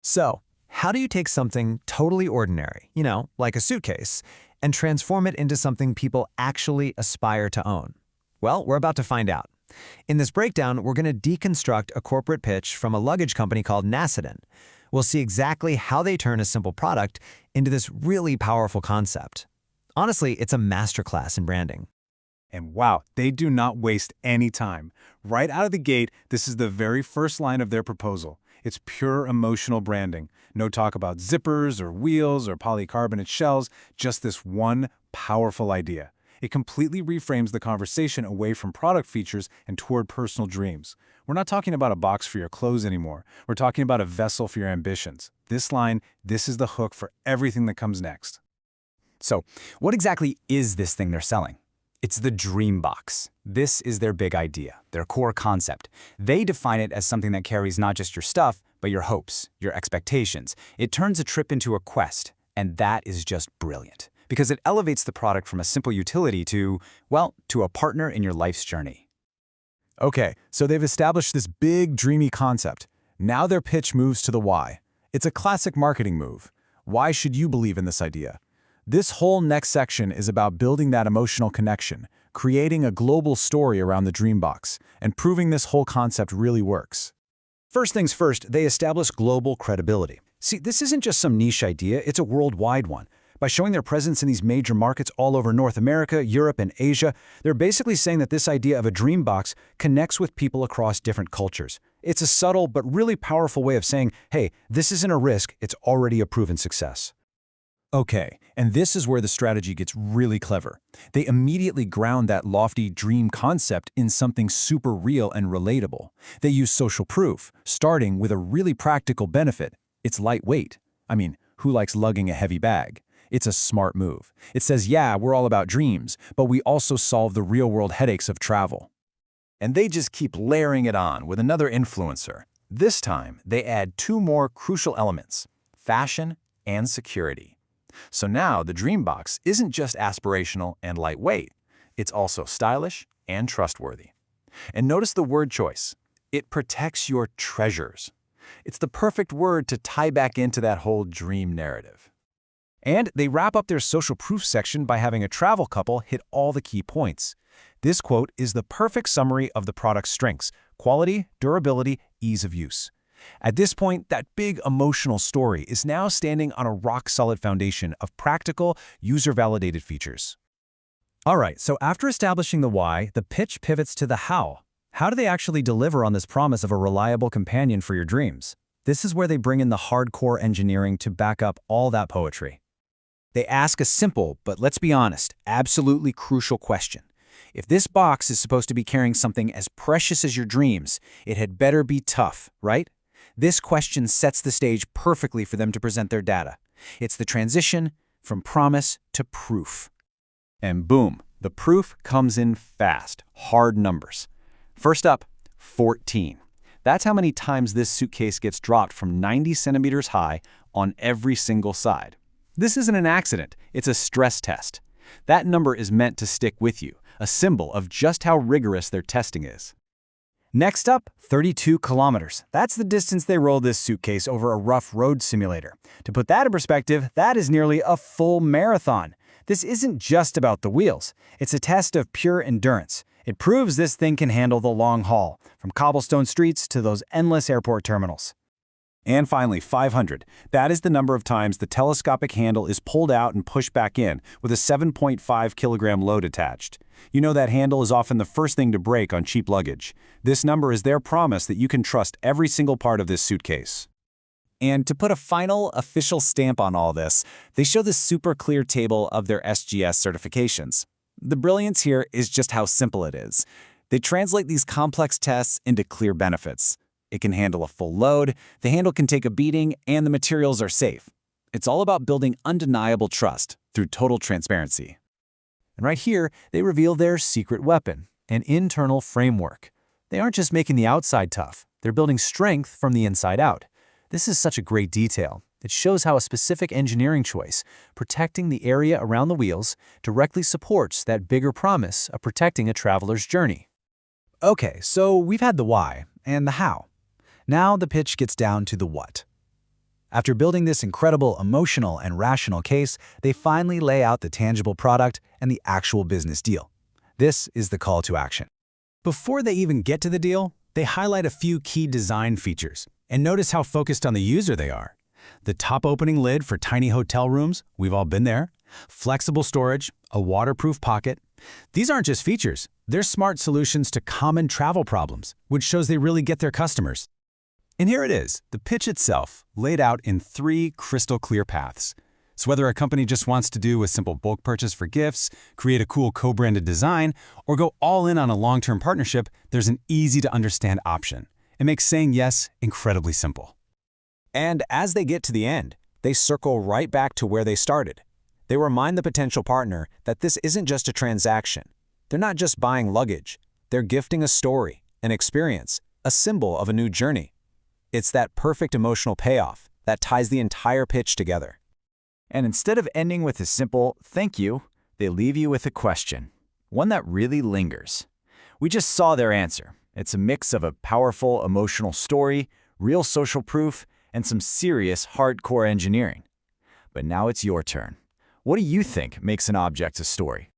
So, how do you take something totally ordinary, like a suitcase, and transform it into something people actually aspire to own? Well, we're about to find out. In this breakdown, we're going to deconstruct a corporate pitch from a luggage company called Nasciden. We'll see exactly how they turn a simple product into this really powerful concept. Honestly, it's a masterclass in branding. And wow, they do not waste any time. Right out of the gate, this is the very first line of their proposal. It's pure emotional branding. No talk about zippers or wheels or polycarbonate shells, just this one powerful idea. It completely reframes the conversation away from product features and toward personal dreams. We're not talking about a box for your clothes anymore. We're talking about a vessel for your ambitions. This line, this is the hook for everything that comes next. So, what exactly is this thing they're selling? It's the DreamBox. This is their big idea, their core concept. They define it as something that carries not just your stuff, but your hopes, your expectations. It turns a trip into a quest, and that is just brilliant, because it elevates the product from a simple utility to, well, to a partner in your life's journey. Okay, so they've established this big, dreamy concept. Now their pitch moves to the why. It's a classic marketing move. Why should you believe in this idea? This whole next section is about building that emotional connection, creating a global story around the DreamBox, and proving this whole concept really works. First things first, they establish global credibility. See, this isn't just some niche idea, it's a worldwide one. By showing their presence in these major markets all over North America, Europe, and Asia, they're basically saying that this idea of a DreamBox connects with people across different cultures. It's a subtle but really powerful way of saying, hey, this isn't a risk, it's already a proven success. Okay, and this is where the strategy gets really clever. They immediately ground that lofty dream concept in something super real and relatable. They use social proof, starting with a really practical benefit. It's lightweight. I mean, who likes lugging a heavy bag? It's a smart move. It says, yeah, we're all about dreams, but we also solve the real-world headaches of travel. And they just keep layering it on with another influencer. This time, they add two more crucial elements: fashion and security. So now the DreamBox isn't just aspirational and lightweight, it's also stylish and trustworthy. And notice the word choice. It protects your treasures. It's the perfect word to tie back into that whole dream narrative. And they wrap up their social proof section by having a travel couple hit all the key points. This quote is the perfect summary of the product's strengths: quality, durability, ease of use. At this point, that big emotional story is now standing on a rock-solid foundation of practical, user-validated features. All right, so after establishing the why, the pitch pivots to the how. How do they actually deliver on this promise of a reliable companion for your dreams? This is where they bring in the hardcore engineering to back up all that poetry. They ask a simple, but let's be honest, absolutely crucial question. If this box is supposed to be carrying something as precious as your dreams, it had better be tough, right? This question sets the stage perfectly for them to present their data. It's the transition from promise to proof. And boom, the proof comes in fast, hard numbers. First up, 14. That's how many times this suitcase gets dropped from 90 centimeters high on every single side. This isn't an accident, it's a stress test. That number is meant to stick with you, a symbol of just how rigorous their testing is. Next up, 32 kilometers. That's the distance they rolled this suitcase over a rough road simulator. To put that in perspective, that is nearly a full marathon. This isn't just about the wheels. It's a test of pure endurance. It proves this thing can handle the long haul, from cobblestone streets to those endless airport terminals. And finally, 500. That is the number of times the telescopic handle is pulled out and pushed back in with a 7.5 kilogram load attached. You know that handle is often the first thing to break on cheap luggage. This number is their promise that you can trust every single part of this suitcase. And to put a final, official stamp on all this, they show this super clear table of their SGS certifications. The brilliance here is just how simple it is. They translate these complex tests into clear benefits. It can handle a full load, the handle can take a beating, and the materials are safe. It's all about building undeniable trust through total transparency. And right here, they reveal their secret weapon, an internal framework. They aren't just making the outside tough, they're building strength from the inside out. This is such a great detail. It shows how a specific engineering choice, protecting the area around the wheels, directly supports that bigger promise of protecting a traveler's journey. Okay, so we've had the why and the how. Now the pitch gets down to the what. After building this incredible emotional and rational case, they finally lay out the tangible product and the actual business deal. This is the call to action. Before they even get to the deal, they highlight a few key design features. And notice how focused on the user they are. The top opening lid for tiny hotel rooms, we've all been there. Flexible storage, a waterproof pocket. These aren't just features, they're smart solutions to common travel problems, which shows they really get their customers. And here it is, the pitch itself, laid out in 3 crystal clear paths. So whether a company just wants to do a simple bulk purchase for gifts, create a cool co-branded design, or go all in on a long-term partnership, there's an easy-to-understand option. It makes saying yes incredibly simple. And as they get to the end, they circle right back to where they started. They remind the potential partner that this isn't just a transaction. They're not just buying luggage. They're gifting a story, an experience, a symbol of a new journey. It's that perfect emotional payoff that ties the entire pitch together. And instead of ending with a simple thank you, they leave you with a question, one that really lingers. We just saw their answer. It's a mix of a powerful emotional story, real social proof, and some serious hardcore engineering. But now it's your turn. What do you think makes an object a story?